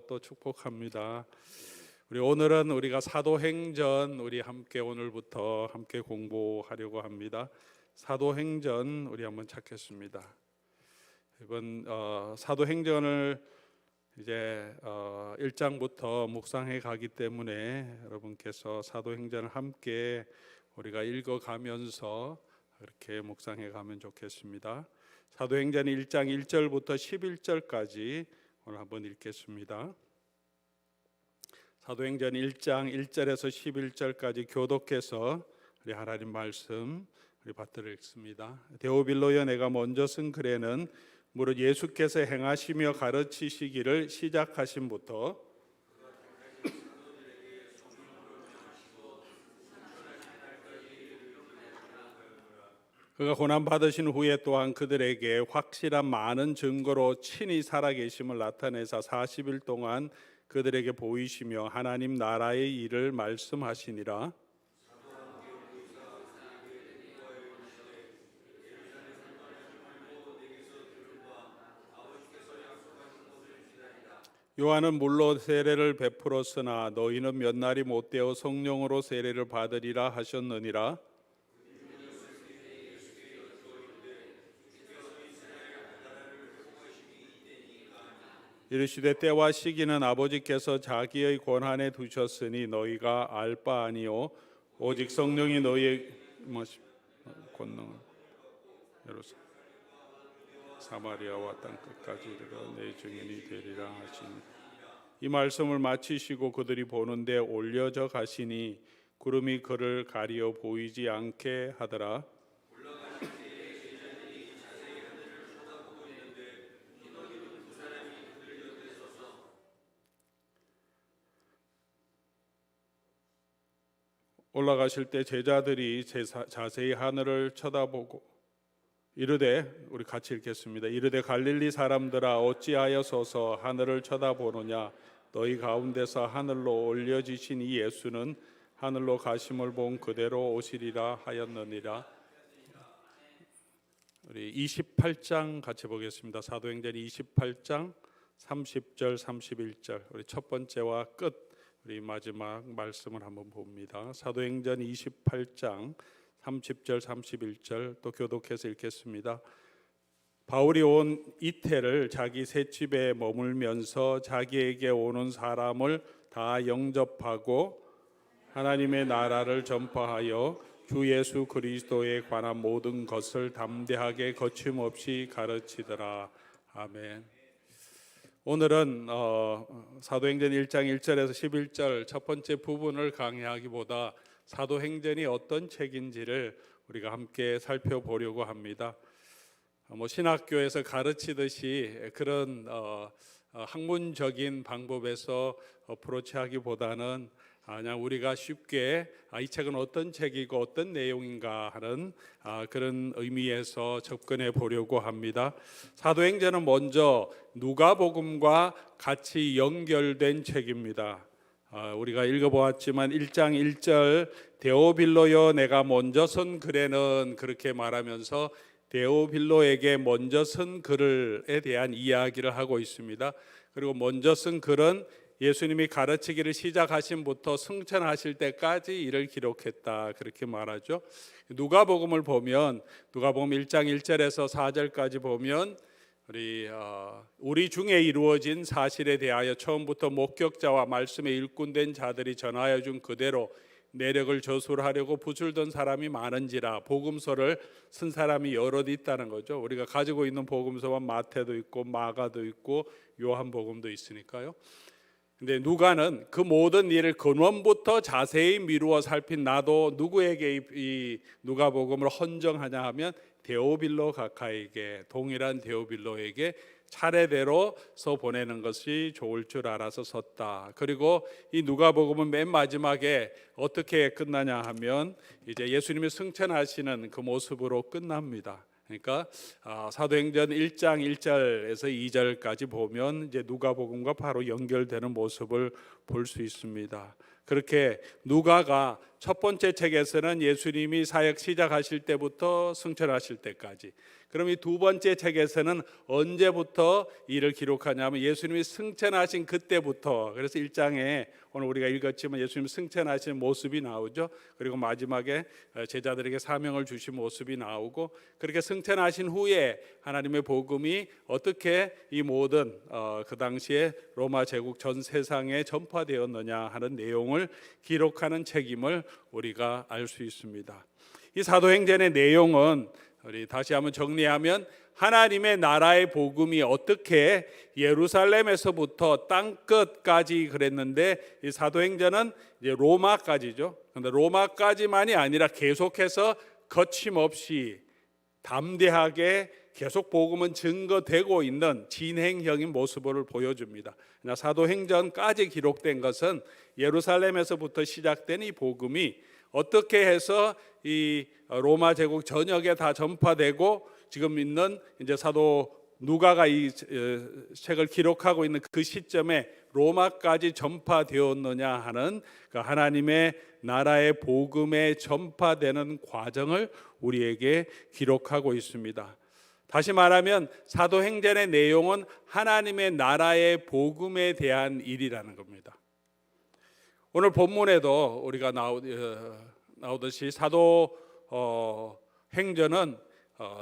또 축복합니다. 오늘은 우리가 사도행전 우리 함께 오늘부터 함께 공부하려고 합니다. 사도행전 우리 한번 찾겠습니다. 이번 사도행전을 이제 1장부터 묵상해 가기 때문에 여러분께서 사도행전을 함께 우리가 읽어가면서 그렇게 묵상해 가면 좋겠습니다. 사도행전 1장 1절부터 11절까지 오늘 한번 읽겠습니다. 사도행전 1장 1절에서 11절까지 교독해서 우리 하나님 말씀 우리 받들어 읽습니다. 데오빌로여, 내가 먼저 쓴 글에는 무릇 예수께서 행하시며 가르치시기를 시작하심부터 그가 고난 받으신 후에 또한 그들에게 확실한 많은 증거로 친히 살아계심을 나타내사 40일 동안 그들에게 보이시며 하나님 나라의 일을 말씀하시니라. 요한은 물로 세례를 베풀었으나 너희는 몇 날이 못되어 성령으로 세례를 받으리라 하셨느니라. 이르시되 때와 시기는 아버지께서 자기의 권한에 두셨으니 너희가 알 바 아니요 오직 성령이 너희의 권능을 예루살렘 사마리아와 땅 끝까지 이르러 내 증인이 되리라 하시니, 이 말씀을 마치시고 그들이 보는데 올려져 가시니 구름이 그를 가리어 보이지 않게 하더라. 올라가실 때 제자들이 자세히 하늘을 쳐다보고 이르되, 우리 같이 읽겠습니다. 이르되 갈릴리 사람들아 어찌하여서서 하늘을 쳐다보느냐, 너희 가운데서 하늘로 올려지신 이 예수는 하늘로 가심을 본 그대로 오시리라 하였느니라. 우리 28장 같이 보겠습니다. 사도행전 28장 30절 31절 우리 첫 번째와 끝 우리 마지막 말씀을 한번 봅니다. 사도행전 28장 30절 31절 또 교독해서 읽겠습니다. 바울이 온 이태를 자기 셋집에 머물면서 자기에게 오는 사람을 다 영접하고 하나님의 나라를 전파하여 주 예수 그리스도에 관한 모든 것을 담대하게 거침없이 가르치더라. 아멘. 오늘은 사도행전 1장 1절에서 11절 첫 번째 부분을 강의하기보다 사도행전이 어떤 책인지를 우리가 함께 살펴보려고 합니다. 신학교에서 가르치듯이 그런 학문적인 방법에서 어프로치하기보다는 그냥 우리가 쉽게 이 책은 어떤 책이고 어떤 내용인가 하는 그런 의미에서 접근해 보려고 합니다. 사도행전은 먼저 누가복음과 같이 연결된 책입니다. 우리가 읽어보았지만 1장 1절 데오빌로여, 내가 먼저 쓴 글에는 그렇게 말하면서 데오빌로에게 먼저 쓴 글에 대한 이야기를 하고 있습니다. 그리고 먼저 쓴 글은 예수님이 가르치기를 시작하심부터 승천하실 때까지 이를 기록했다, 그렇게 말하죠. 누가복음을 보면 누가복음 1장 1절에서 4절까지 보면 우리 중에 이루어진 사실에 대하여 처음부터 목격자와 말씀에 일꾼된 자들이 전하여 준 그대로 내력을 저술하려고 붓을 든 사람이 많은지라. 복음서를 쓴 사람이 여럿 있다는 거죠. 우리가 가지고 있는 복음서와 마태도 있고 마가도 있고 요한복음도 있으니까요. 근데 누가는 그 모든 일을 근원부터 자세히 미루어 살핀, 나도 누구에게 이 누가복음을 헌정하냐 하면 데오빌로 각하에게, 동일한 데오빌로에게 차례대로 써 보내는 것이 좋을 줄 알아서 썼다. 그리고 이 누가복음은 맨 마지막에 어떻게 끝나냐 하면 이제 예수님이 승천하시는 그 모습으로 끝납니다. 그러니까 사도행전 1장 1절에서 2절까지 보면 이제 누가복음과 바로 연결되는 모습을 볼 수 있습니다. 그렇게 누가가 첫 번째 책에서는 예수님이 사역 시작하실 때부터 승천하실 때까지, 그럼 이 두 번째 책에서는 언제부터 이를 기록하냐면 예수님이 승천하신 그때부터. 그래서 1장에 오늘 우리가 읽었지만 예수님 승천하신 모습이 나오죠. 그리고 마지막에 제자들에게 사명을 주신 모습이 나오고, 그렇게 승천하신 후에 하나님의 복음이 어떻게 이 모든 그 당시에 로마 제국 전 세상에 전파되었느냐 하는 내용을 기록하는 책임을 우리가 알 수 있습니다. 이 사도행전의 내용은 우리 다시 한번 정리하면, 하나님의 나라의 복음이 어떻게 예루살렘에서부터 땅 끝까지 그랬는데, 이 사도행전은 이제 로마까지죠. 그런데 로마까지만이 아니라 계속해서 거침없이 담대하게 계속 복음은 증거되고 있는 진행형인 모습을 보여줍니다. 사도행전까지 기록된 것은 예루살렘에서부터 시작된 이 복음이 어떻게 해서 이 로마 제국 전역에 다 전파되고, 지금 있는 이제 사도 누가가 이 책을 기록하고 있는 그 시점에 로마까지 전파되었느냐 하는 그 하나님의 나라의 복음에 전파되는 과정을 우리에게 기록하고 있습니다. 다시 말하면 사도행전의 내용은 하나님의 나라의 복음에 대한 일이라는 겁니다. 오늘 본문에도 우리가 나오듯이 사도행전은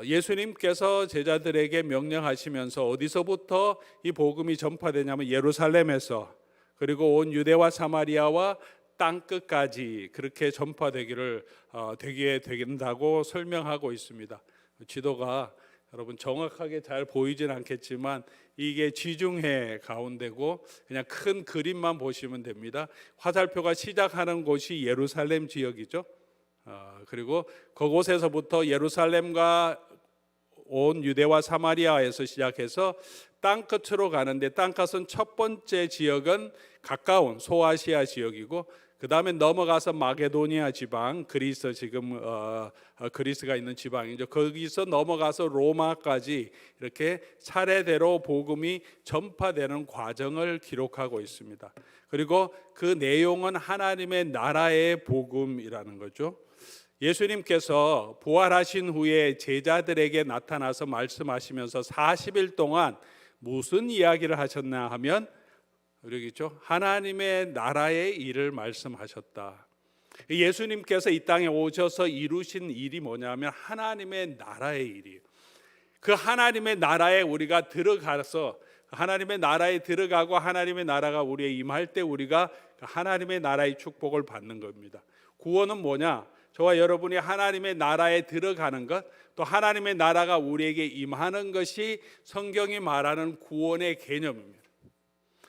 예수님께서 제자들에게 명령하시면서 어디서부터 이 복음이 전파되냐면 예루살렘에서, 그리고 온 유대와 사마리아와 땅 끝까지 그렇게 전파되기를 되게 된다고 설명하고 있습니다. 지도가 여러분 정확하게 잘 보이진 않겠지만 이게 지중해 가운데고, 그냥 큰 그림만 보시면 됩니다. 화살표가 시작하는 곳이 예루살렘 지역이죠. 그리고 그곳에서부터 예루살렘과 온 유대와 사마리아에서 시작해서 땅 끝으로 가는데, 땅 끝은 첫 번째 지역은 가까운 소아시아 지역이고, 그 다음에 넘어가서 마게도니아 지방, 그리스, 지금 그리스가 있는 지방이죠. 거기서 넘어가서 로마까지 이렇게 차례대로 복음이 전파되는 과정을 기록하고 있습니다. 그리고 그 내용은 하나님의 나라의 복음이라는 거죠. 예수님께서 부활하신 후에 제자들에게 나타나서 말씀하시면서 40일 동안 무슨 이야기를 하셨나 하면, 여기 있죠. 하나님의 나라의 일을 말씀하셨다. 예수님께서 이 땅에 오셔서 이루신 일이 뭐냐면 하나님의 나라의 일이에요. 그 하나님의 나라에 우리가 들어가서, 하나님의 나라에 들어가고 하나님의 나라가 우리에 임할 때 우리가 하나님의 나라의 축복을 받는 겁니다. 구원은 뭐냐? 저와 여러분이 하나님의 나라에 들어가는 것, 또 하나님의 나라가 우리에게 임하는 것이 성경이 말하는 구원의 개념입니다.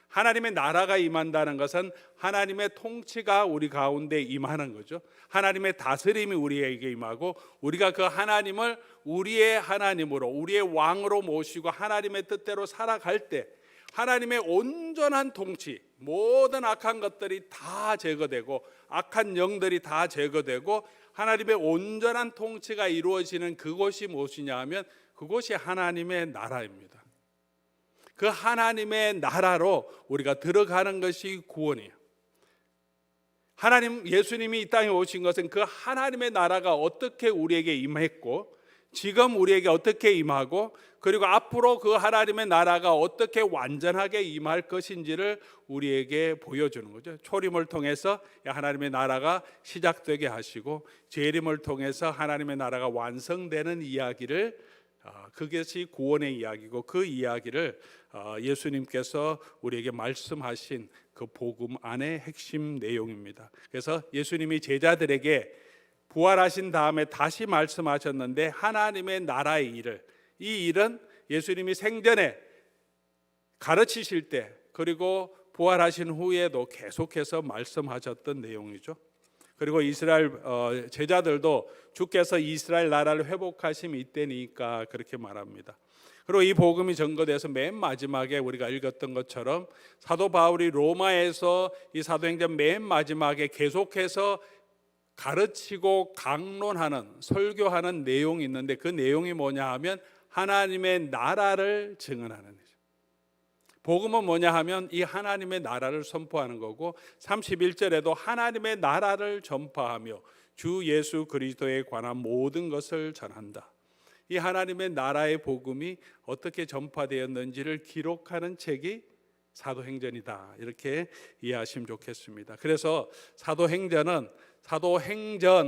하나님의 나라가 임한다는 것은 하나님의 통치가 우리 가운데 임하는 거죠. 하나님의 다스림이 우리에게 임하고, 우리가 그 하나님을 우리의 하나님으로, 우리의 왕으로 모시고 하나님의 뜻대로 살아갈 때 하나님의 온전한 통치, 모든 악한 것들이 다 제거되고 악한 영들이 다 제거되고 하나님의 온전한 통치가 이루어지는 그곳이 무엇이냐 하면 그곳이 하나님의 나라입니다. 그 하나님의 나라로 우리가 들어가는 것이 구원이에요. 하나님, 예수님이 이 땅에 오신 것은 그 하나님의 나라가 어떻게 우리에게 임했고, 지금 우리에게 어떻게 임하고, 그리고 앞으로 그 하나님의 나라가 어떻게 완전하게 임할 것인지를 우리에게 보여주는 거죠. 초림을 통해서 하나님의 나라가 시작되게 하시고, 재림을 통해서 하나님의 나라가 완성되는 이야기를, 그것이 구원의 이야기고, 그 이야기를 예수님께서 우리에게 말씀하신 그 복음 안의 핵심 내용입니다. 그래서 예수님이 제자들에게 부활하신 다음에 다시 말씀하셨는데, 하나님의 나라의 일을, 이 일은 예수님이 생전에 가르치실 때, 그리고 부활하신 후에도 계속해서 말씀하셨던 내용이죠. 그리고 이스라엘 제자들도 주께서 이스라엘 나라를 회복하심이 이때니까 그렇게 말합니다. 그리고 이 복음이 전거돼서 맨 마지막에 우리가 읽었던 것처럼 사도 바울이 로마에서 이 사도행전 맨 마지막에 계속해서 가르치고 강론하는, 설교하는 내용이 있는데, 그 내용이 뭐냐 하면 하나님의 나라를 증언하는 거죠. 복음은 뭐냐 하면 이 하나님의 나라를 선포하는 거고 31절에도 하나님의 나라를 전파하며 주 예수 그리스도에 관한 모든 것을 전한다. 이 하나님의 나라의 복음이 어떻게 전파되었는지를 기록하는 책이 사도행전이다. 이렇게 이해하시면 좋겠습니다. 그래서 사도행전은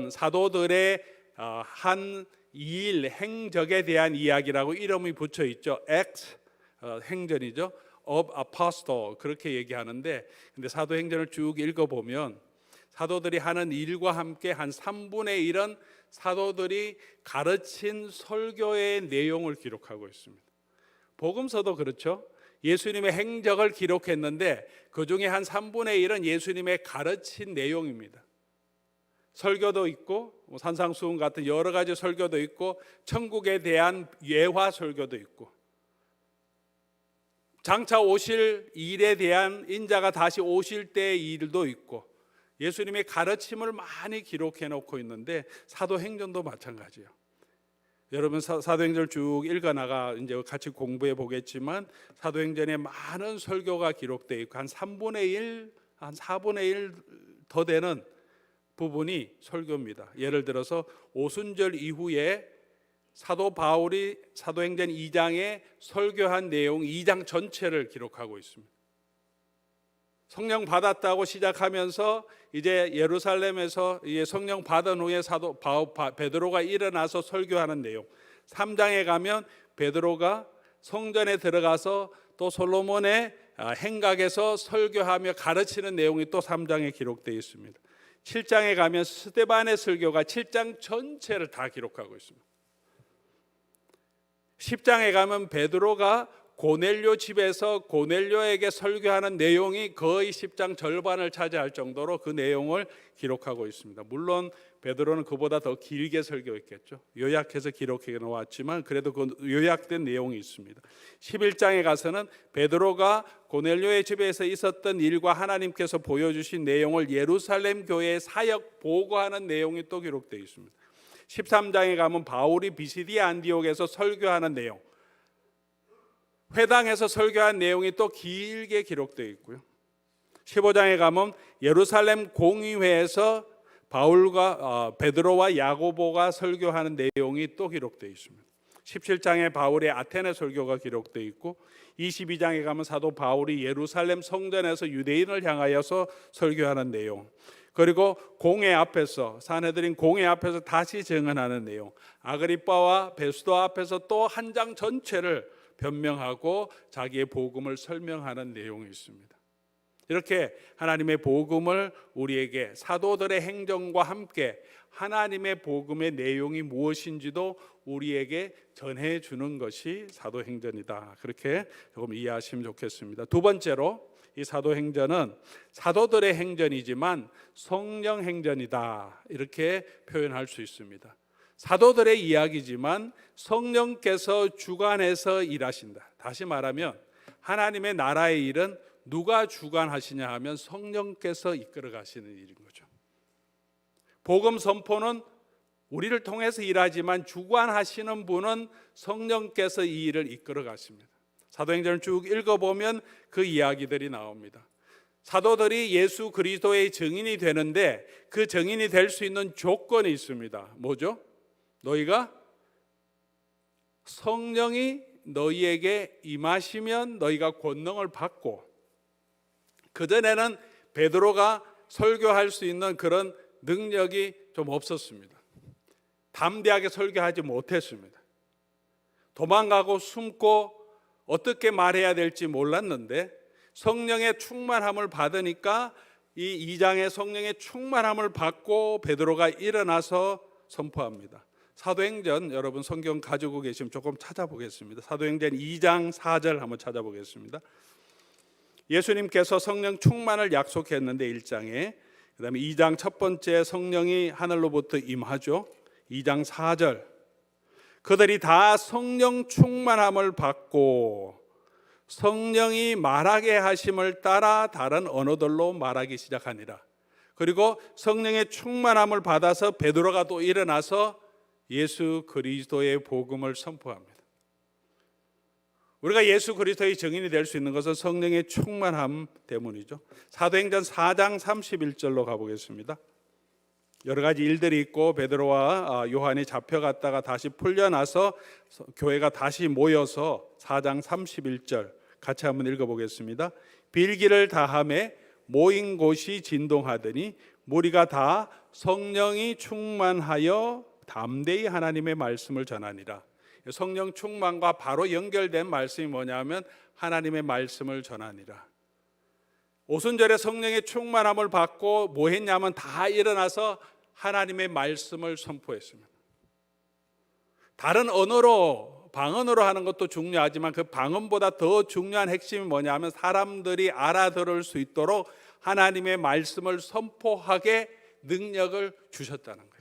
사도들의 한 일, 행적에 대한 이야기라고 이름이 붙여 있죠. Acts, 행전이죠. of Apostle 그렇게 얘기하는데, 근데 사도행전을 쭉 읽어보면 사도들이 하는 일과 함께 한 3분의 1은 사도들이 가르친 설교의 내용을 기록하고 있습니다. 복음서도 그렇죠. 예수님의 행적을 기록했는데 그 중에 한 3분의 1은 예수님의 가르친 내용입니다. 설교도 있고 산상수훈 같은 여러 가지 설교도 있고 천국에 대한 예화 설교도 있고 장차 오실 일에 대한 인자가 다시 오실 때의 일도 있고 예수님의 가르침을 많이 기록해 놓고 있는데 사도행전도 마찬가지예요. 여러분 사도행전을 쭉 읽어나가 이제 같이 공부해 보겠지만 사도행전에 많은 설교가 기록되어 있고 한 3분의 1, 한 4분의 1 더 되는 부분이 설교입니다. 예를 들어서 오순절 이후에 사도 바울이 사도행전 2장에 설교한 내용 2장 전체를 기록하고 있습니다. 성령 받았다고 시작하면서 이제 예루살렘에서 성령 받은 후에 사도 베드로가 일어나서 설교하는 내용, 3장에 가면 베드로가 성전에 들어가서 또 솔로몬의 행각에서 설교하며 가르치는 내용이 또 3장에 기록되어 있습니다. 7장에 가면 스데반의 설교가 7장 전체를 다 기록하고 있습니다. 10장에 가면 베드로가 고넬료 집에서 고넬료에게 설교하는 내용이 거의 10장 절반을 차지할 정도로 그 내용을 기록하고 있습니다. 물론 베드로는 그보다 더 길게 설교했겠죠. 요약해서 기록해 놓았지만 그래도 그 요약된 내용이 있습니다. 11장에 가서는 베드로가 고넬료의 집에서 있었던 일과 하나님께서 보여주신 내용을 예루살렘 교회에 사역 보고하는 내용이 또 기록되어 있습니다. 13장에 가면 바울이 비시디아 안디옥에서 설교하는 내용, 회당에서 설교한 내용이 또 길게 기록되어 있고요. 15장에 가면 예루살렘 공의회에서 바울과 베드로와 야고보가 설교하는 내용이 또 기록되어 있습니다. 17장에 바울의 아테네 설교가 기록되어 있고 22장에 가면 사도 바울이 예루살렘 성전에서 유대인을 향하여서 설교하는 내용, 그리고 공회 앞에서 산헤드린 공회 앞에서 다시 증언하는 내용, 아그리빠와 베스도 앞에서 또 한 장 전체를 변명하고 자기의 복음을 설명하는 내용이 있습니다. 이렇게 하나님의 복음을 우리에게 사도들의 행정과 함께 하나님의 복음의 내용이 무엇인지도 우리에게 전해주는 것이 사도행전이다. 그렇게 조금 이해하시면 좋겠습니다. 두 번째로 이 사도행전은 사도들의 행전이지만 성령 행전이다. 이렇게 표현할 수 있습니다. 사도들의 이야기지만 성령께서 주관해서 일하신다. 다시 말하면 하나님의 나라의 일은 누가 주관하시냐 하면 성령께서 이끌어 가시는 일인 거죠. 복음 선포는 우리를 통해서 일하지만 주관하시는 분은 성령께서 이 일을 이끌어 가십니다. 사도행전을 쭉 읽어보면 그 이야기들이 나옵니다. 사도들이 예수 그리스도의 증인이 되는데 그 증인이 될 수 있는 조건이 있습니다. 뭐죠? 너희가 성령이 너희에게 임하시면 너희가 권능을 받고, 그전에는 베드로가 설교할 수 있는 그런 능력이 좀 없었습니다. 담대하게 설교하지 못했습니다. 도망가고 숨고 어떻게 말해야 될지 몰랐는데 성령의 충만함을 받으니까 이 2장의 성령의 충만함을 받고 베드로가 일어나서 선포합니다. 사도행전 여러분 성경 가지고 계시면 조금 찾아보겠습니다. 사도행전 2장 4절 한번 찾아보겠습니다. 예수님께서 성령 충만을 약속했는데 1장에, 그 다음에 2장 첫 번째 성령이 하늘로부터 임하죠. 2장 4절, 그들이 다 성령 충만함을 받고 성령이 말하게 하심을 따라 다른 언어들로 말하기 시작하니라. 그리고 성령의 충만함을 받아서 베드로가 또 일어나서 예수 그리스도의 복음을 선포합니다. 우리가 예수 그리스도의 증인이 될 수 있는 것은 성령의 충만함 때문이죠. 사도행전 4장 31절로 가보겠습니다. 여러 가지 일들이 있고 베드로와 요한이 잡혀갔다가 다시 풀려나서 교회가 다시 모여서 4장 31절 같이 한번 읽어보겠습니다. 빌기를 다함에 모인 곳이 진동하더니 무리가 다 성령이 충만하여 담대히 하나님의 말씀을 전하니라. 성령 충만과 바로 연결된 말씀이 뭐냐면 하나님의 말씀을 전하니라. 오순절에 성령의 충만함을 받고 뭐 했냐면 다 일어나서 하나님의 말씀을 선포했습니다. 다른 언어로 방언으로 하는 것도 중요하지만 그 방언보다 더 중요한 핵심이 뭐냐면 사람들이 알아들을 수 있도록 하나님의 말씀을 선포하게 능력을 주셨다는 거예요.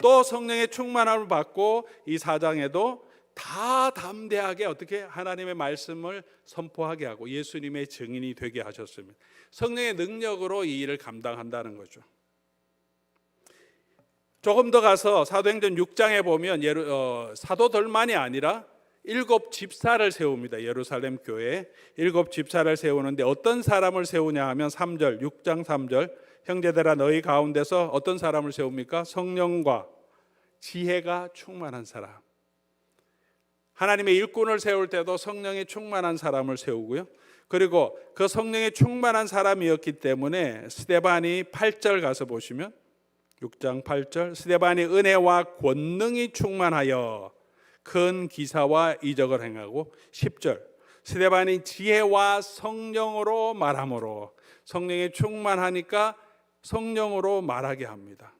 또 성령의 충만함을 받고 이 4장에도 다 담대하게 어떻게 하나님의 말씀을 선포하게 하고 예수님의 증인이 되게 하셨습니다. 성령의 능력으로 이 일을 감당한다는 거죠. 조금 더 가서 사도행전 6장에 보면 사도들만이 아니라 7 집사를 세웁니다. 예루살렘 교회에 7 집사를 세우는데 어떤 사람을 세우냐 하면 3절 6장 3절 형제들아 너희 가운데서 어떤 사람을 세웁니까? 성령과 지혜가 충만한 사람. 하나님의 일꾼을 세울 때도 성령이 충만한 사람을 세우고요. 그리고 그 성령이 충만한 사람이었기 때문에 스데반이 8절 가서 보시면 6장 8절 스데반이 은혜와 권능이 충만하여 큰 기사와 이적을 행하고 10절 스데반이 지혜와 성령으로 말하므로 성령이 충만하니까 성령으로 말하게 합니다.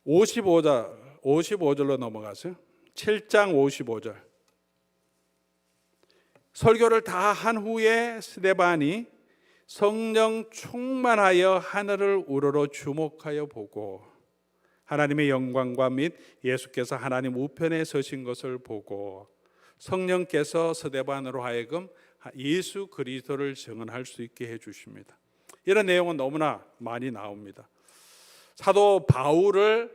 55절로 넘어가세요. 7장 55절 설교를 다 한 후에 스데반이 성령 충만하여 하늘을 우러러 주목하여 보고 하나님의 영광과 및 예수께서 하나님 우편에 서신 것을 보고 성령께서 스데반으로 하여금 예수 그리스도를 증언할 수 있게 해주십니다. 이런 내용은 너무나 많이 나옵니다. 사도 바울을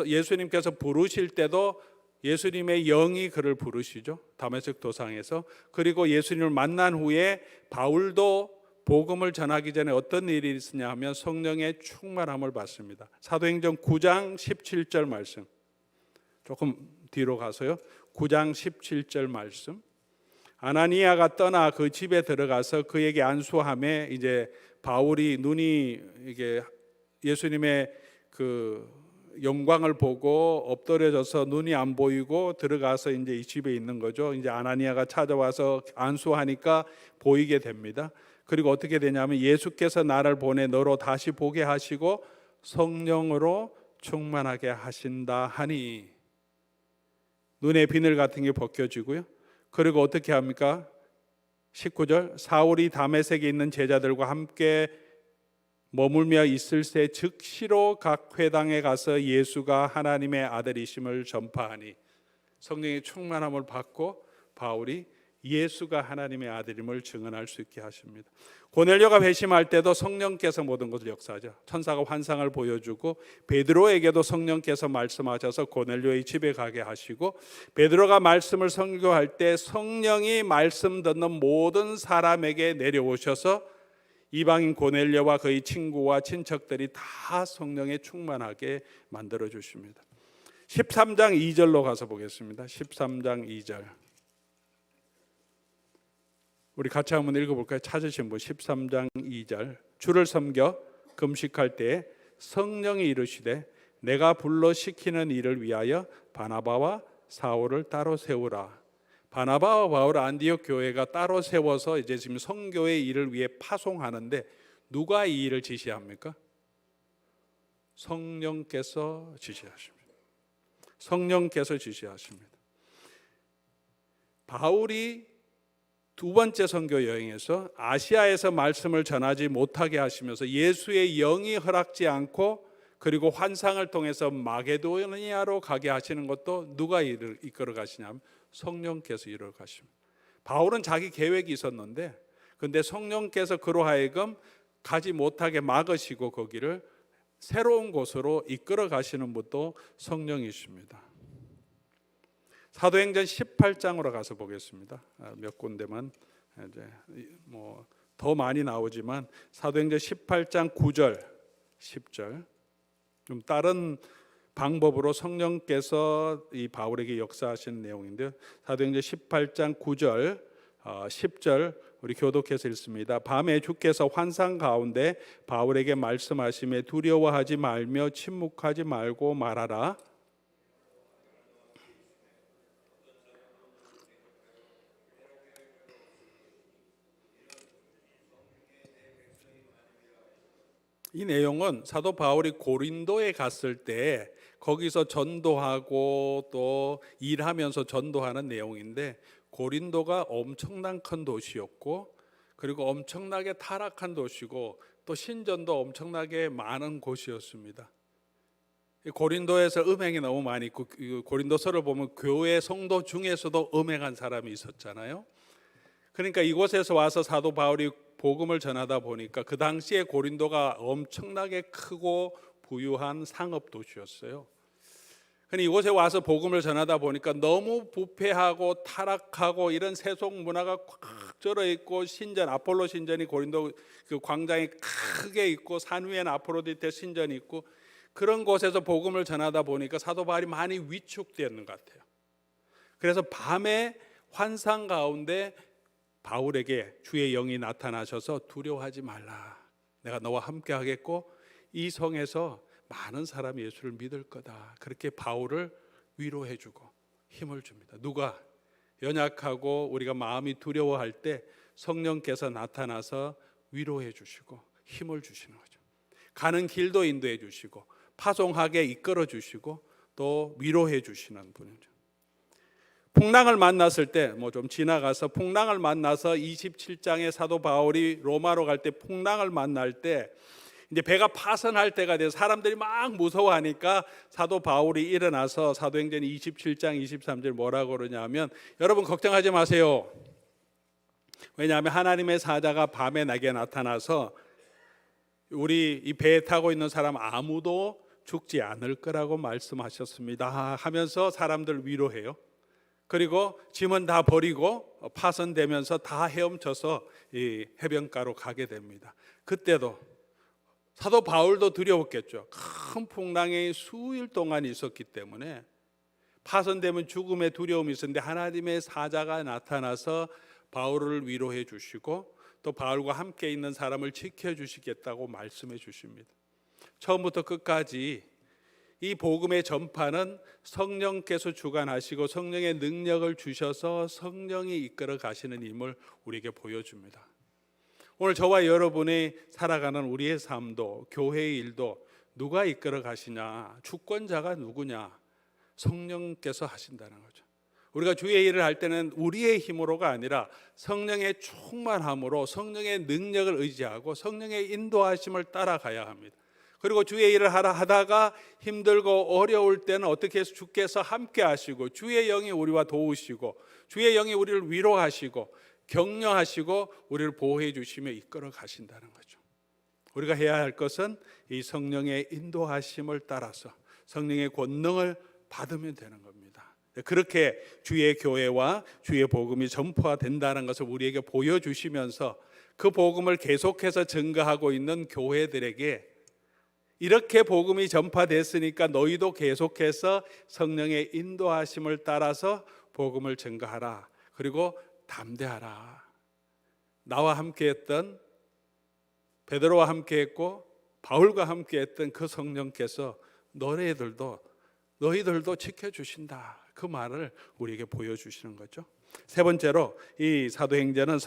예수님께서 부르실 때도 예수님의 영이 그를 부르시죠. 다메섹 도상에서. 그리고 예수님을 만난 후에 바울도 복음을 전하기 전에 어떤 일이 있었냐 하면 성령의 충만함을 받습니다. 사도행전 9장 17절 말씀. 조금 뒤로 가서요. 9장 17절 말씀. 아나니아가 떠나 그 집에 들어가서 그에게 안수함에 이제 바울이 눈이 이게 예수님의 그 영광을 보고 엎드려져서 눈이 안 보이고 들어가서 이제 이 집에 있는 거죠. 이제 아나니아가 찾아와서 안수하니까 보이게 됩니다. 그리고 어떻게 되냐면 예수께서 나를 보내 너로 다시 보게 하시고 성령으로 충만하게 하신다 하니 눈의 비늘 같은 게 벗겨지고요. 그리고 어떻게 합니까? 19절 사울이 다메섹에 있는 제자들과 함께 머물며 있을 새 즉시로 각 회당에 가서 예수가 하나님의 아들이심을 전파하니 성령의 충만함을 받고 바울이 예수가 하나님의 아들임을 증언할 수 있게 하십니다. 고넬료가 회심할 때도 성령께서 모든 것을 역사하죠. 천사가 환상을 보여주고 베드로에게도 성령께서 말씀하셔서 고넬료의 집에 가게 하시고 베드로가 말씀을 선교할 때 성령이 말씀 듣는 모든 사람에게 내려오셔서 이방인 고넬료와 그의 친구와 친척들이 다 성령에 충만하게 만들어 주십니다. 13장 2절로 가서 보겠습니다. 13장 2절 우리 같이 한번 읽어볼까요? 찾으신 분 13장 2절 주를 섬겨 금식할 때 성령이 이르시되 내가 불러 시키는 일을 위하여 바나바와 사울을 따로 세우라. 바나바와 바울 안디옥 교회가 따로 세워서 이제 지금 선교의 일을 위해 파송하는데 누가 이 일을 지시합니까? 성령께서 지시하십니다. 성령께서 지시하십니다. 바울이 두 번째 선교 여행에서 아시아에서 말씀을 전하지 못하게 하시면서 예수의 영이 허락지 않고 그리고 환상을 통해서 마게도니아로 가게 하시는 것도 누가 이끌어 가시냐면 성령께서 이끌어 가십니다. 바울은 자기 계획이 있었는데 근데 성령께서 그로 하여금 가지 못하게 막으시고 거기를 새로운 곳으로 이끌어 가시는 분도 성령이십니다. 사도행전 18장으로 가서 보겠습니다. 몇 군데만 이제 뭐 더 많이 나오지만 사도행전 18장 9절, 10절. 좀 다른 방법으로 성령께서 이 바울에게 역사하신 내용인데요. 사도행전 18장 9절, 10절 우리 교독해서 읽습니다. 밤에 주께서 환상 가운데 바울에게 말씀하시며 두려워하지 말며 침묵하지 말고 말하라. 이 내용은 사도 바울이 고린도에 갔을 때 거기서 전도하고 또 일하면서 전도하는 내용인데, 고린도가 엄청난 큰 도시였고 그리고 엄청나게 타락한 도시고 또 신전도 엄청나게 많은 곳이었습니다. 고린도에서 음행이 너무 많이 있고, 고린도서를 보면 교회 성도 중에서도 음행한 사람이 있었잖아요. 그러니까 이곳에서 와서 사도 바울이 복음을 전하다 보니까 그 당시에 고린도가 엄청나게 크고 부유한 상업 도시였어요. 근데 이곳에 와서 복음을 전하다 보니까 너무 부패하고 타락하고 이런 세속 문화가 꽉 절어 있고, 신전 아폴로 신전이 고린도 그 광장에 크게 있고 산 위에는 아프로디테 신전이 있고, 그런 곳에서 복음을 전하다 보니까 사도 바울이 많이 위축되는 것 같아요. 그래서 밤에 환상 가운데 바울에게 주의 영이 나타나셔서 두려워하지 말라, 내가 너와 함께 하겠고 이 성에서 많은 사람이 예수를 믿을 거다. 그렇게 바울을 위로해 주고 힘을 줍니다. 누가? 연약하고 우리가 마음이 두려워할 때 성령께서 나타나서 위로해 주시고 힘을 주시는 거죠. 가는 길도 인도해 주시고 파송하게 이끌어 주시고 또 위로해 주시는 분이죠. 풍랑을 만났을 때 뭐 좀 지나가서 풍랑을 만나서 27장에 사도 바울이 로마로 갈 때 풍랑을 만날 때 이제 배가 파선할 때가 돼서 사람들이 막 무서워하니까 사도 바울이 일어나서 사도행전 27장 23절 뭐라고 그러냐면, 여러분 걱정하지 마세요. 왜냐하면 하나님의 사자가 밤에 내게 나타나서 우리 이 배에 타고 있는 사람 아무도 죽지 않을 거라고 말씀하셨습니다 하면서 사람들 위로해요. 그리고 짐은 다 버리고 파선되면서 다 헤엄쳐서 이 해변가로 가게 됩니다. 그때도 사도 바울도 두려웠겠죠. 큰 풍랑이 수일 동안 있었기 때문에 파선되면 죽음의 두려움이 있었는데 하나님의 사자가 나타나서 바울을 위로해 주시고 또 바울과 함께 있는 사람을 지켜주시겠다고 말씀해 주십니다. 처음부터 끝까지 이 복음의 전파는 성령께서 주관하시고 성령의 능력을 주셔서 성령이 이끌어 가시는 힘을 우리에게 보여줍니다. 오늘 저와 여러분이 살아가는 우리의 삶도 교회의 일도 누가 이끌어 가시냐? 주권자가 누구냐? 성령께서 하신다는 거죠. 우리가 주의 일을 할 때는 우리의 힘으로가 아니라 성령의 충만함으로 성령의 능력을 의지하고 성령의 인도하심을 따라가야 합니다. 그리고 주의 일을 하다가 힘들고 어려울 때는 어떻게 해서 주께서 함께 하시고 주의 영이 우리와 도우시고 주의 영이 우리를 위로하시고 격려하시고 우리를 보호해 주시며 이끌어 가신다는 거죠. 우리가 해야 할 것은 이 성령의 인도하심을 따라서 성령의 권능을 받으면 되는 겁니다. 그렇게 주의 교회와 주의 복음이 전파된다는 것을 우리에게 보여주시면서 그 복음을 계속해서 증거하고 있는 교회들에게 이렇게 복음이 전파됐으니까 너희도 계속해서 성령의 인도하심을 따라서 복음을 증거하라. 그리고 담대하라. 나와 함께했던 베드로와 함께했고 바울과 함께했던 그 성령께서 너희들도 지켜주신다. 그 말을 우리에게 보여주시는 거죠. 세 번째로 이 사도행전은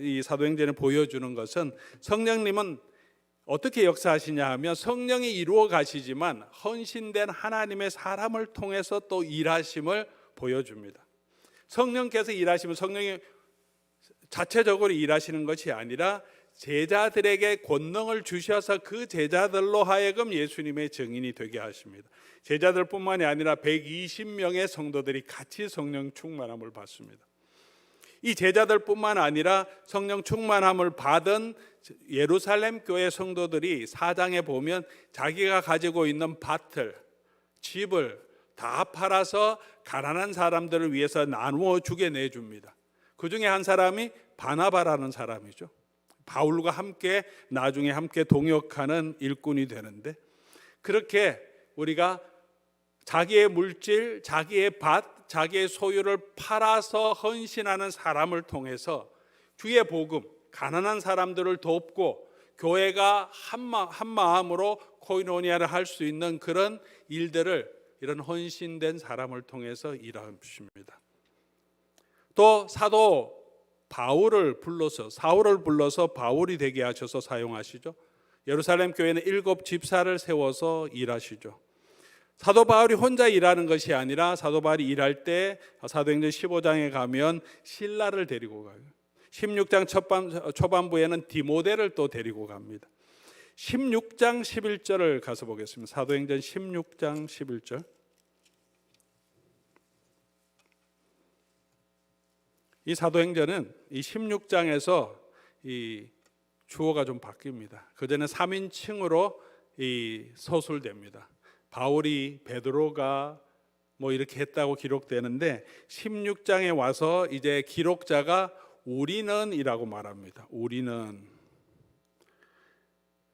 이 사도행전을 보여주는 것은 성령님은 어떻게 역사하시냐 하면 성령이 이루어 가시지만 헌신된 하나님의 사람을 통해서 또 일하심을 보여줍니다. 성령께서 일하시면 성령이 자체적으로 일하시는 것이 아니라 제자들에게 권능을 주셔서 그 제자들로 하여금 예수님의 증인이 되게 하십니다. 제자들뿐만이 아니라 120명의 성도들이 같이 성령 충만함을 받습니다. 이 제자들뿐만 아니라 성령 충만함을 받은 예루살렘 교회 성도들이 4장에 보면 자기가 가지고 있는 밭을, 집을 다 팔아서 가난한 사람들을 위해서 나누어 주게 내줍니다. 그 중에 한 사람이 바나바라는 사람이죠. 바울과 함께 나중에 함께 동역하는 일꾼이 되는데, 그렇게 우리가 자기의 물질, 자기의 밭, 자기의 소유를 팔아서 헌신하는 사람을 통해서 주의 복음, 가난한 사람들을 돕고 교회가 한 마음으로 코이노니아를 할 수 있는 그런 일들을 이런 헌신된 사람을 통해서 일하십니다. 또 사도 바울을 불러서, 사울을 불러서 바울이 되게 하셔서 사용하시죠. 예루살렘 교회는 7 집사를 세워서 일하시죠. 사도 바울이 혼자 일하는 것이 아니라 사도 바울이 일할 때 사도행전 15장에 가면 실라를 데리고 가요. 16장 초반부에는 디모데를 또 데리고 갑니다. 16장 11절을 가서 보겠습니다. 사도행전 16장 11절. 이 사도행전은 이 16장에서 이 주어가 좀 바뀝니다. 그전에 3인칭으로 이 서술됩니다. 바울이, 베드로가 뭐 이렇게 했다고 기록되는데 16장에 와서 이제 기록자가 우리는이라고 말합니다. 우리는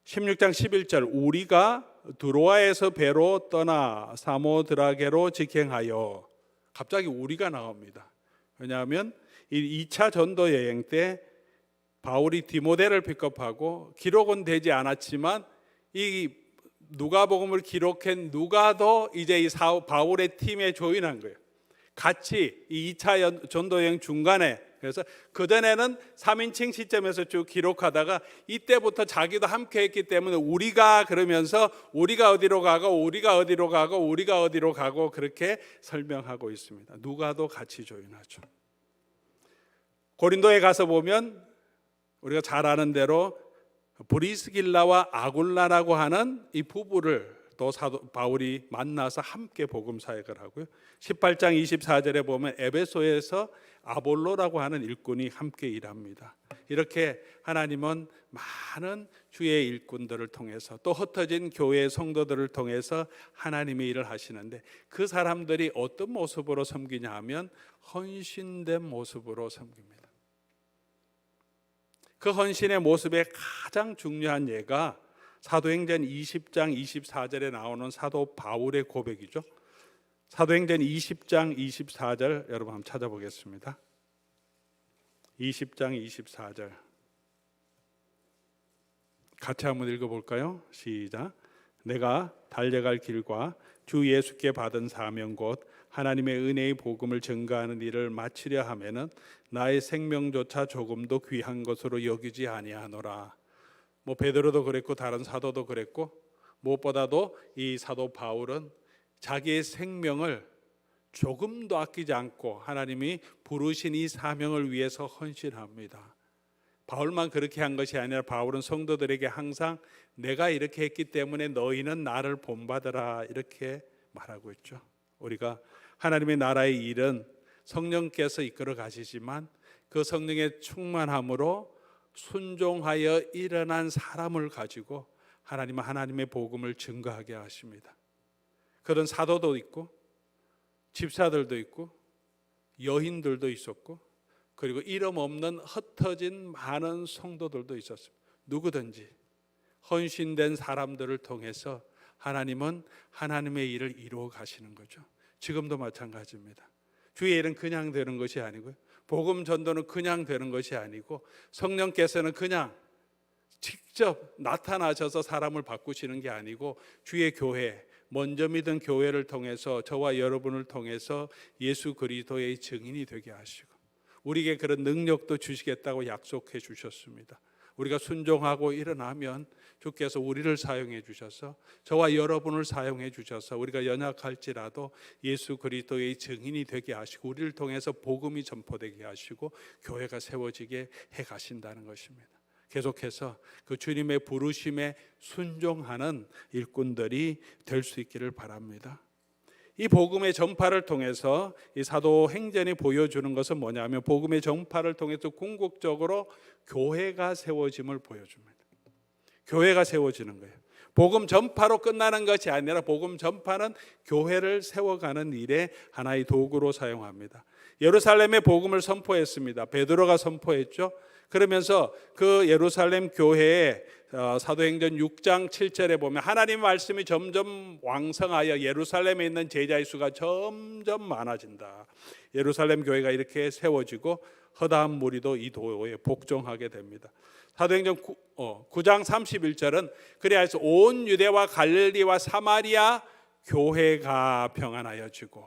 16장 11절, 우리가 드로아에서 배로 떠나 사모드라게로 직행하여, 갑자기 우리가 나옵니다. 왜냐하면 이 2차 전도 여행 때 바울이 디모데를 픽업하고, 기록은 되지 않았지만 이 누가복음을 기록한 누가도 이제 이 바울의 팀에 조인한 거예요. 같이 이 2차 전도 여행 중간에, 그래서 그전에는 3인칭 시점에서 쭉 기록하다가 이때부터 자기도 함께 했기 때문에 우리가 그러면서 우리가 어디로 가고 우리가 어디로 가고 우리가 어디로 가고 그렇게 설명하고 있습니다. 누가도 같이 조인하죠. 고린도에 가서 보면 우리가 잘 아는 대로 브리스길라와 아굴라라고 하는 이 부부를 또 사도 바울이 만나서 함께 복음 사역을 하고요. 18장 24절에 보면 에베소에서 아볼로라고 하는 일꾼이 함께 일합니다. 이렇게 하나님은 많은 주의 일꾼들을 통해서 또 흩어진 교회의 성도들을 통해서 하나님의 일을 하시는데, 그 사람들이 어떤 모습으로 섬기냐 하면 헌신된 모습으로 섬깁니다. 그 헌신의 모습의 가장 중요한 예가 사도행전 20장 24절에 나오는 사도 바울의 고백이죠. 사도행전 20장 24절 여러분 한번 찾아보겠습니다. 20장 24절 같이 한번 읽어볼까요? 시작. 내가 달려갈 길과 주 예수께 받은 사명 곧 하나님의 은혜의 복음을 증거하는 일을 마치려 하면은 나의 생명조차 조금도 귀한 것으로 여기지 아니하노라. 뭐 베드로도 그랬고 다른 사도도 그랬고, 무엇보다도 이 사도 바울은 자기의 생명을 조금도 아끼지 않고 하나님이 부르신 이 사명을 위해서 헌신합니다. 바울만 그렇게 한 것이 아니라 바울은 성도들에게 항상 내가 이렇게 했기 때문에 너희는 나를 본받으라 이렇게 말하고 있죠. 우리가 하나님의 나라의 일은 성령께서 이끌어 가시지만 그 성령의 충만함으로 순종하여 일어난 사람을 가지고 하나님은 하나님의 복음을 증거하게 하십니다. 그런 사도도 있고 집사들도 있고 여인들도 있었고, 그리고 이름 없는 흩어진 많은 성도들도 있었습니다. 누구든지 헌신된 사람들을 통해서 하나님은 하나님의 일을 이루어 가시는 거죠. 지금도 마찬가지입니다. 주의 일은 그냥 되는 것이 아니고요, 복음 전도는 그냥 되는 것이 아니고, 성령께서는 그냥 직접 나타나셔서 사람을 바꾸시는 게 아니고, 주의 교회, 먼저 믿은 교회를 통해서 저와 여러분을 통해서 예수 그리스도의 증인이 되게 하시고 우리에게 그런 능력도 주시겠다고 약속해 주셨습니다. 우리가 순종하고 일어나면 주께서 우리를 사용해 주셔서 저와 여러분을 사용해 주셔서 우리가 연약할지라도 예수 그리스도의 증인이 되게 하시고 우리를 통해서 복음이 전포되게 하시고 교회가 세워지게 해 가신다는 것입니다. 계속해서 그 주님의 부르심에 순종하는 일꾼들이 될 수 있기를 바랍니다. 이 복음의 전파를 통해서 이 사도행전이 보여주는 것은 뭐냐면, 복음의 전파를 통해서 궁극적으로 교회가 세워짐을 보여줍니다. 교회가 세워지는 거예요. 복음 전파로 끝나는 것이 아니라 복음 전파는 교회를 세워가는 일에 하나의 도구로 사용합니다. 예루살렘에 복음을 선포했습니다. 베드로가 선포했죠. 그러면서 그 예루살렘 교회에 사도행전 6장 7절에 보면 하나님 말씀이 점점 왕성하여 예루살렘에 있는 제자의 수가 점점 많아진다. 예루살렘 교회가 이렇게 세워지고 허다한 무리도 이 도에 복종하게 됩니다. 사도행전 9장 31절은 그리하여서 온 유대와 갈릴리와 사마리아 교회가 평안하여지고,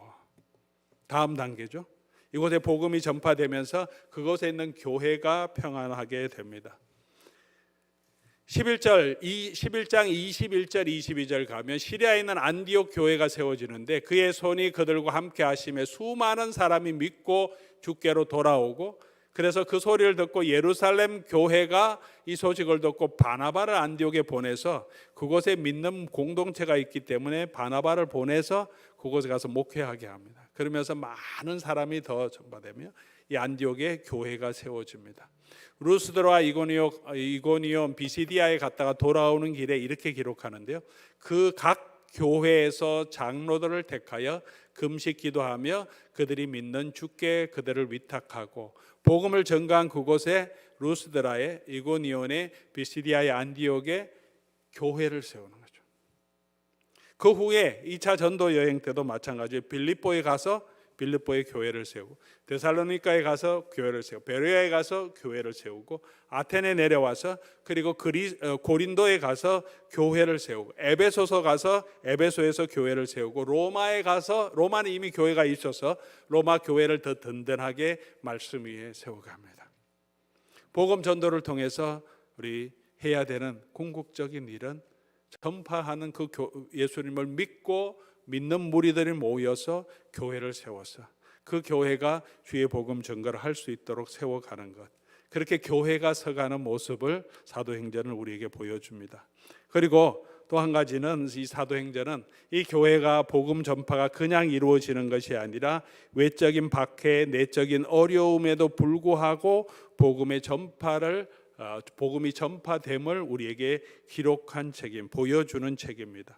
다음 단계죠. 이곳에 복음이 전파되면서 그곳에 있는 교회가 평안하게 됩니다. 11장 21절 22절 가면 시리아에 있는 안디옥 교회가 세워지는데 그의 손이 그들과 함께 하심에 수많은 사람이 믿고 주께로 돌아오고, 그래서 그 소리를 듣고 예루살렘 교회가 이 소식을 듣고 바나바를 안디옥에 보내서, 그곳에 믿는 공동체가 있기 때문에 바나바를 보내서 그곳에 가서 목회하게 합니다. 그러면서 많은 사람이 더 전파되며 이 안디옥에 교회가 세워집니다. 루스드라와 이고니온 비시디아에 갔다가 돌아오는 길에 이렇게 기록하는데요. 그 각 교회에서 장로들을 택하여 금식 기도하며 그들이 믿는 주께 그들을 위탁하고, 복음을 전가한 그곳에 루스드라에 이고니온에 비시디아의 안디옥에 교회를 세우는 거죠. 그 후에 2차 전도 여행 때도 마찬가지로 빌립보에 가서 빌립보에 교회를 세우고, 데살로니가에 가서 교회를 세우고, 베레아에 가서 교회를 세우고, 아테네 내려와서 그리고 고린도에 가서 교회를 세우고, 에베소서 가서 에베소에서 교회를 세우고, 로마에 가서, 로마는 이미 교회가 있어서 로마 교회를 더 든든하게 말씀 위에 세워갑니다. 복음 전도를 통해서 우리 해야 되는 궁극적인 일은 전파하는 그 예수님을 믿고 믿는 무리들이 모여서 교회를 세워서 그 교회가 주의 복음 전가를 할 수 있도록 세워가는 것, 그렇게 교회가 서가는 모습을 사도행전은 우리에게 보여줍니다. 그리고 또 한 가지는 이 사도행전은 이 교회가 복음 전파가 그냥 이루어지는 것이 아니라 외적인 박해, 내적인 어려움에도 불구하고 복음이 전파됨을 우리에게 기록한 책임, 보여주는 책입니다.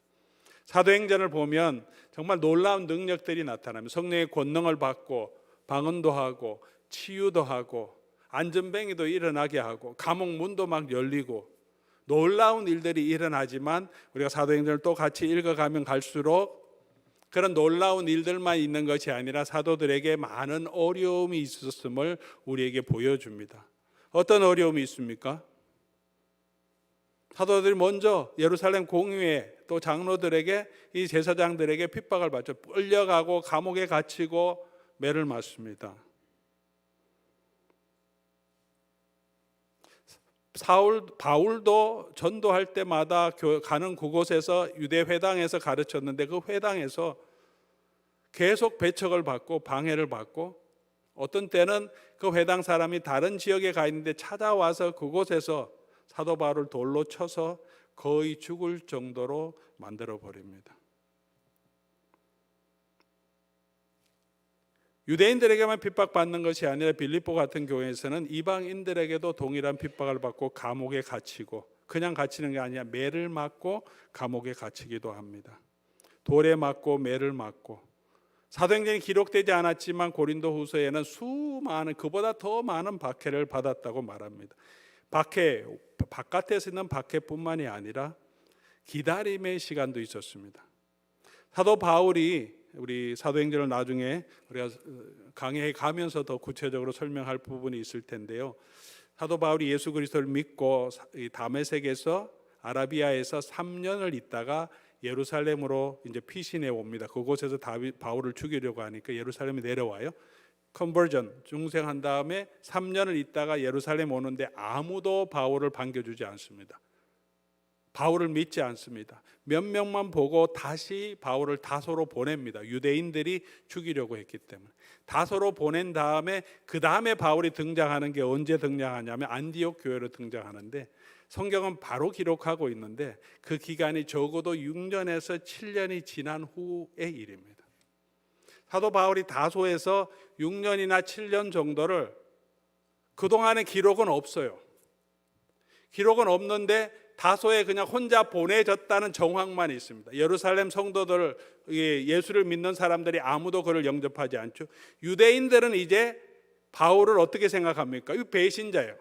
사도행전을 보면 정말 놀라운 능력들이 나타납니다. 성령의 권능을 받고 방언도 하고 치유도 하고 안전뱅이도 일어나게 하고 감옥 문도 막 열리고 놀라운 일들이 일어나지만, 우리가 사도행전을 또 같이 읽어가면 갈수록 그런 놀라운 일들만 있는 것이 아니라 사도들에게 많은 어려움이 있었음을 우리에게 보여줍니다. 어떤 어려움이 있습니까? 사도들이 먼저 예루살렘 공회에 또 장로들에게, 이 제사장들에게 핍박을 받죠. 끌려가고 감옥에 갇히고 매를 맞습니다. 바울도 전도할 때마다 가는 그곳에서 유대 회당에서 가르쳤는데 그 회당에서 계속 배척을 받고 방해를 받고, 어떤 때는 그 회당 사람이 다른 지역에 가 있는데 찾아와서 그곳에서 사도 바울을 돌로 쳐서 거의 죽을 정도로 만들어 버립니다. 유대인들에게만 핍박받는 것이 아니라 빌립보 같은 교회에서는 이방인들에게도 동일한 핍박을 받고 감옥에 갇히고, 그냥 갇히는 게 아니라 매를 맞고 감옥에 갇히기도 합니다. 돌에 맞고 매를 맞고, 사도행전이 기록되지 않았지만 고린도 후서에는 수많은, 그보다 더 많은 박해를 받았다고 말합니다. 박해, 바깥에서 있는 박해뿐만이 아니라 기다림의 시간도 있었습니다. 사도 바울이, 우리 사도행전을 나중에 우리가 강의해 가면서 더 구체적으로 설명할 부분이 있을 텐데요. 사도 바울이 예수 그리스도를 믿고 다메섹에서 아라비아에서 3년을 있다가 예루살렘으로 이제 피신해 옵니다. 그곳에서 바울을 죽이려고 하니까 예루살렘에 내려와요. 컨버전, 중생한 다음에 3년을 있다가 예루살렘 오는데 아무도 바울을 반겨주지 않습니다. 바울을 믿지 않습니다. 몇 명만 보고 다시 바울을 다소로 보냅니다. 유대인들이 죽이려고 했기 때문에. 다소로 보낸 다음에 그 다음에 바울이 등장하는 게 언제 등장하냐면 안디옥 교회로 등장하는데, 성경은 바로 기록하고 있는데 그 기간이 적어도 6년에서 7년이 지난 후의 일입니다. 사도 바울이 다소에서 6년이나 7년 정도를, 그동안의 기록은 없어요. 기록은 없는데 다소에 그냥 혼자 보내졌다는 정황만 있습니다. 예루살렘 성도들, 예수를 믿는 사람들이 아무도 그를 영접하지 않죠. 유대인들은 이제 바울을 어떻게 생각합니까? 이 배신자예요.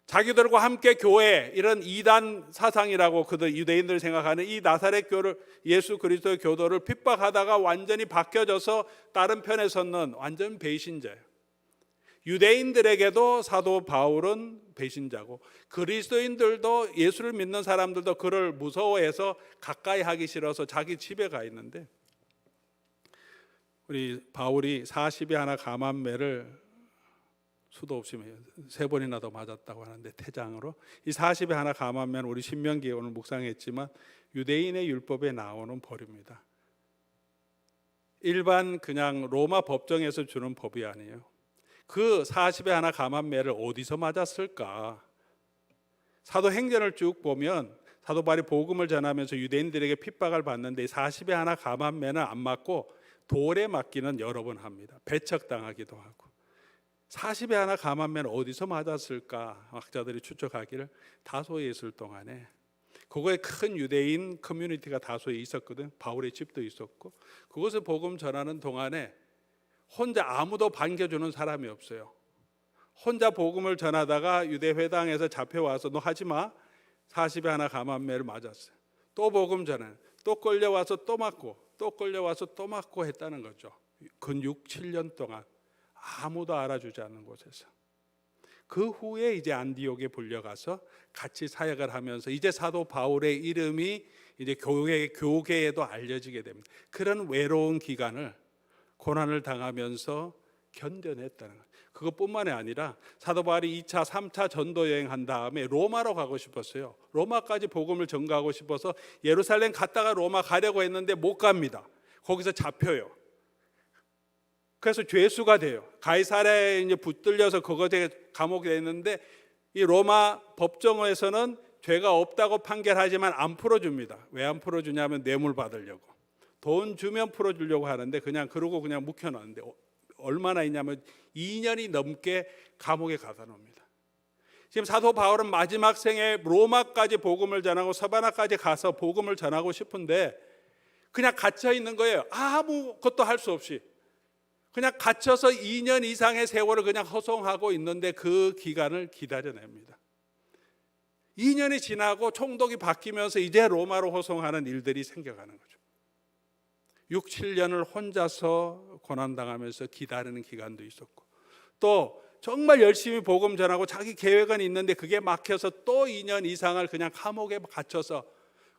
자기들과 함께 교회, 이런 이단 사상이라고 그들 유대인들이 생각하는 이 나사렛 교를, 예수 그리스도의 교도를 핍박하다가 완전히 바뀌어져서 다른 편에 섰는 완전 배신자예요. 유대인들에게도 사도 바울은 배신자고, 그리스도인들도, 예수를 믿는 사람들도 그를 무서워해서 가까이 하기 싫어서 자기 집에 가 있는데, 우리 바울이 40에 하나 감암매를 수도 없이 3번이나 더 맞았다고 하는데, 태장으로. 이 40에 하나 감암매는 우리 신명기에 오늘 묵상했지만 유대인의 율법에 나오는 벌입니다. 일반 그냥 로마 법정에서 주는 법이 아니에요. 그 40에 하나 감암매를 어디서 맞았을까? 사도행전을 쭉 보면 사도 바울이 복음을 전하면서 유대인들에게 핍박을 받는데 40에 하나 감암매는 안 맞고 돌에 맞기는 여러 번 합니다. 배척당하기도 하고. 40에 하나 감암매는 어디서 맞았을까? 학자들이 추측하기를 다소에 있을 동안에, 그거에 큰 유대인 커뮤니티가 다소에 있었거든. 바울의 집도 있었고, 그것을 복음 전하는 동안에 혼자 아무도 반겨주는 사람이 없어요. 혼자 복음을 전하다가 유대 회당에서 잡혀와서 너 하지마, 40에 하나 감암매를 맞았어요. 또 복음 전해, 또 끌려와서 또 맞고, 또 끌려와서 또 맞고 했다는 거죠. 근 6, 7년 동안 아무도 알아주지 않는 곳에서. 그 후에 이제 안디옥에 불려가서 같이 사역을 하면서 이제 사도 바울의 이름이 이제 교계에도 알려지게 됩니다. 그런 외로운 기간을, 고난을 당하면서 견뎌냈다는 거예요. 그것뿐만이 아니라 사도 바울이 2차, 3차 전도 여행한 다음에 로마로 가고 싶었어요. 로마까지 복음을 전가하고 싶어서 예루살렘 갔다가 로마 가려고 했는데 못 갑니다. 거기서 잡혀요. 그래서 죄수가 돼요. 가이사랴에 이제 붙들려서 그것에 감옥에 있는데, 이 로마 법정에서는 죄가 없다고 판결하지만 안 풀어줍니다. 왜 안 풀어주냐면 뇌물 받으려고. 돈 주면 풀어주려고 하는데 그냥 그러고 그냥 묵혀놨는데, 얼마나 있냐면 2년이 넘게 감옥에 가다 놉니다. 지금 사도 바울은 마지막 생에 로마까지 복음을 전하고 서바나까지 가서 복음을 전하고 싶은데 그냥 갇혀 있는 거예요. 아무것도 할 수 없이. 그냥 갇혀서 2년 이상의 세월을 그냥 허송하고 있는데 그 기간을 기다려냅니다. 2년이 지나고 총독이 바뀌면서 이제 로마로 호송하는 일들이 생겨가는 거죠. 6, 7년을 혼자서 고난당하면서 기다리는 기간도 있었고, 또 정말 열심히 복음 전하고 자기 계획은 있는데 그게 막혀서 또 2년 이상을 그냥 감옥에 갇혀서,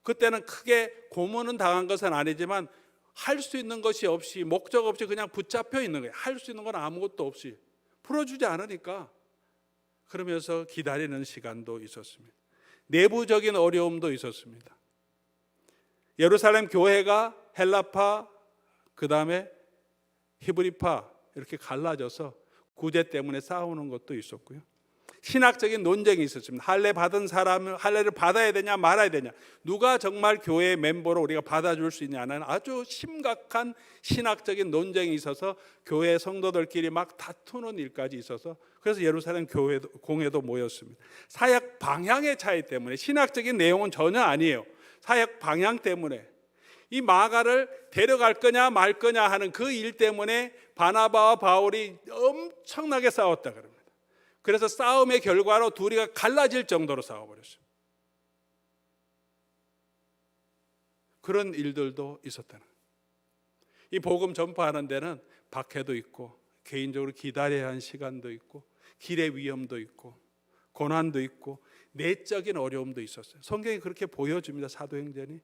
그때는 크게 고문은 당한 것은 아니지만 할 수 있는 것이 없이, 목적 없이 그냥 붙잡혀 있는 거예요. 할 수 있는 건 아무것도 없이, 풀어주지 않으니까. 그러면서 기다리는 시간도 있었습니다. 내부적인 어려움도 있었습니다. 예루살렘 교회가 헬라파, 그 다음에 히브리파 이렇게 갈라져서 구제 때문에 싸우는 것도 있었고요. 신학적인 논쟁이 있었습니다. 할례 받은 사람은 할례를 받아야 되냐 말아야 되냐, 누가 정말 교회의 멤버로 우리가 받아줄 수 있냐는 아주 심각한 신학적인 논쟁이 있어서 교회 성도들끼리 막 다투는 일까지 있어서, 그래서 예루살렘 공회도 모였습니다. 사역 방향의 차이 때문에, 신학적인 내용은 전혀 아니에요. 사역 방향 때문에 이 마가를 데려갈 거냐 말 거냐 하는 그 일 때문에 바나바와 바울이 엄청나게 싸웠다 그럽니다. 그래서 싸움의 결과로 둘이가 갈라질 정도로 싸워버렸어요. 그런 일들도 있었다는 거예요. 이 복음 전파하는 데는 박해도 있고, 개인적으로 기다려야 하는 시간도 있고, 길의 위험도 있고, 고난도 있고, 내적인 어려움도 있었어요. 성경이 그렇게 보여줍니다. 사도행전이.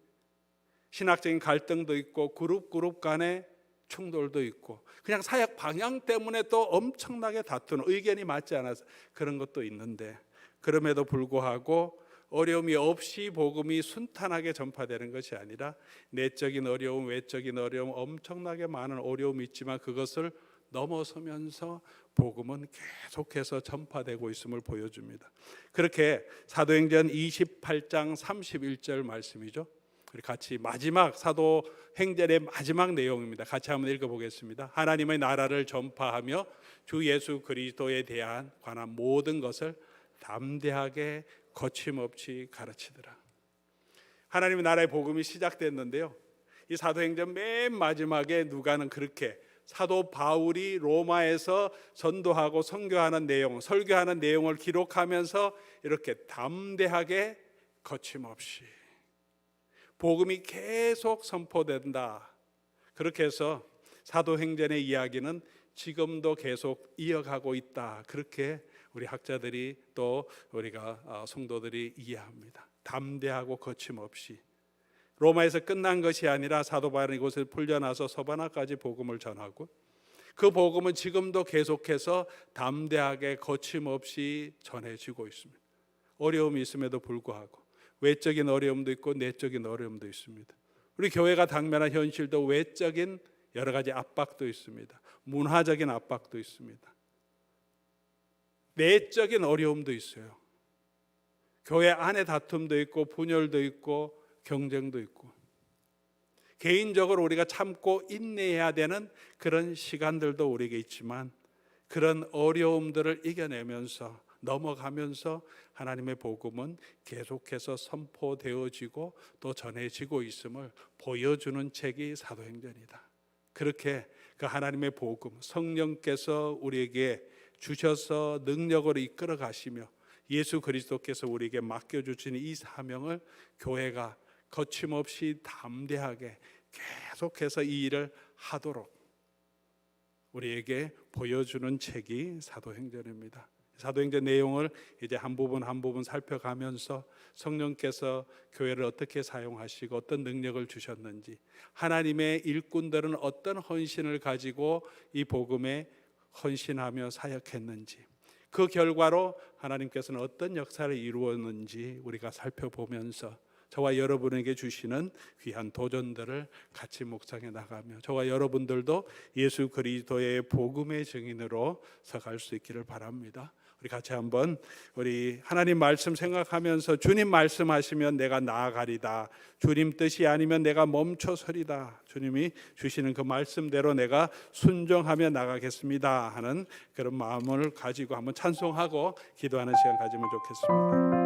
신학적인 갈등도 있고, 그룹 간의 충돌도 있고, 그냥 사역 방향 때문에 또 엄청나게 다투는, 의견이 맞지 않아서 그런 것도 있는데, 그럼에도 불구하고 어려움이 없이 복음이 순탄하게 전파되는 것이 아니라 내적인 어려움, 외적인 어려움, 엄청나게 많은 어려움이 있지만 그것을 넘어서면서 복음은 계속해서 전파되고 있음을 보여줍니다. 그렇게 사도행전 28장 31절 말씀이죠. 우리 같이 마지막 사도행전의 마지막 내용입니다. 같이 한번 읽어보겠습니다. 하나님의 나라를 전파하며 주 예수 그리스도에 대한 관한 모든 것을 담대하게 거침없이 가르치더라. 하나님의 나라의 복음이 시작됐는데요, 이 사도행전 맨 마지막에 누가는 그렇게 사도 바울이 로마에서 전도하고 선교하는 내용, 설교하는 내용을 기록하면서 이렇게 담대하게 거침없이 복음이 계속 선포된다. 그렇게 해서 사도행전의 이야기는 지금도 계속 이어가고 있다. 그렇게 우리 학자들이 또 우리가 성도들이 이해합니다. 담대하고 거침없이. 로마에서 끝난 것이 아니라 사도 바울이 이곳을 풀려나서 서바나까지 복음을 전하고, 그 복음은 지금도 계속해서 담대하게 거침없이 전해지고 있습니다. 어려움이 있음에도 불구하고 외적인 어려움도 있고 내적인 어려움도 있습니다. 우리 교회가 당면한 현실도 외적인 여러 가지 압박도 있습니다. 문화적인 압박도 있습니다. 내적인 어려움도 있어요. 교회 안에 다툼도 있고 분열도 있고 경쟁도 있고, 개인적으로 우리가 참고 인내해야 되는 그런 시간들도 우리에게 있지만, 그런 어려움들을 이겨내면서 넘어가면서 하나님의 복음은 계속해서 선포되어지고 또 전해지고 있음을 보여주는 책이 사도행전이다. 그렇게 그 하나님의 복음, 성령께서 우리에게 주셔서 능력으로 이끌어 가시며 예수 그리스도께서 우리에게 맡겨주신 이 사명을 교회가 거침없이 담대하게 계속해서 이 일을 하도록 우리에게 보여주는 책이 사도행전입니다. 사도행전 내용을 이제 한 부분 한 부분 살펴가면서 성령께서 교회를 어떻게 사용하시고 어떤 능력을 주셨는지, 하나님의 일꾼들은 어떤 헌신을 가지고 이 복음에 헌신하며 사역했는지, 그 결과로 하나님께서는 어떤 역사를 이루었는지 우리가 살펴보면서 저와 여러분에게 주시는 귀한 도전들을 같이 묵상해 나가며 저와 여러분들도 예수 그리스도의 복음의 증인으로 서갈 수 있기를 바랍니다. 우리 같이 한번 우리 하나님 말씀 생각하면서, 주님 말씀하시면 내가 나아가리다, 주님 뜻이 아니면 내가 멈춰서리다, 주님이 주시는 그 말씀대로 내가 순종하며 나가겠습니다 하는 그런 마음을 가지고 한번 찬송하고 기도하는 시간 가지면 좋겠습니다.